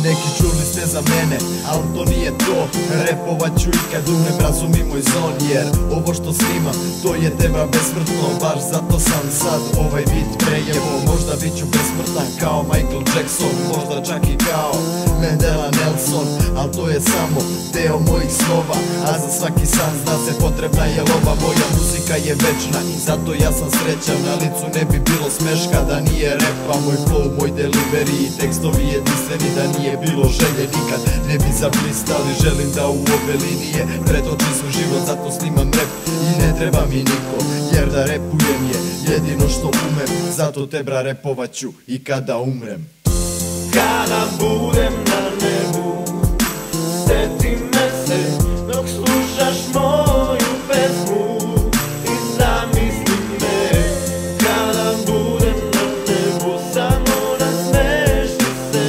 Neki čuli ste za mene, ali to nije to. Repovat ću i kad umrem, razumi moj zon. Jer ovo što snimam, to je tema besmrtno. Baš zato sam sad ovaj beat prejevo. Možda bit ću besmrtan kao Michael Jackson, možda čak i kao Mandela Nelson. Al to je samo deo mojih snova, a za svaki san zna se potrebna je lova. Moja muzika je večna i zato ja sam srećan. Na licu ne bi bilo smeška da nije repa. Moj flow, moj delivery i tekstovi jedinstveni. Da nije bilo želje nikad ne bi zablistali. Želim da u ove linije pretočim svoj život, zato snimam rep i ne treba mi niko. Jer da repujem je jedino što umem, zato tebra repovat ću i kada umrem. Kada budem na nebu, seti me se dok slušaš moju pesmu i zamisli me. Kada budem na nebu, samo nasmeši se,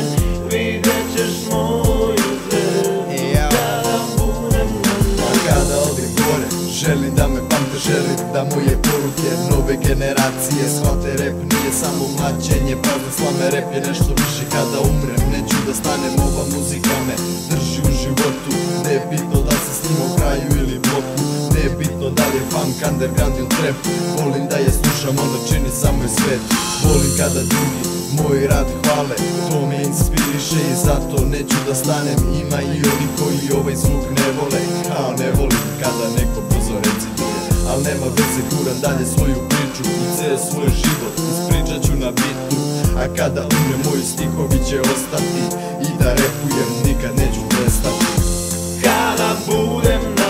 vidjet ćeš moju zvezdu. Kada budem na nebu, a kada odem gore, želim da me pamte, želim da moje poruke nove generacije shvate. Rep nije samo mlaćenje prazne slame, rep je nešto više. Kada umrem neću da stanem, ova muzika me drži u životu. Ne je bitno da se snima u kraju ili bloku, ne je bitno da li je funk, underground ili trap. Volim da je slušam, ona čini samo je svet. Volim kada drugi moj rad hvale, to me inspiriše i zato neću da stanem. Ima i oni koji ovaj zvuk ne vole, kao ne volim kada neko brzo recituje. Al nema veze, guram dalje svoju priču i ceo svoj život ispričat ću na bitu. A kada umre moji stihovi će ostati i da repujem nikad neću prestati. kada budem na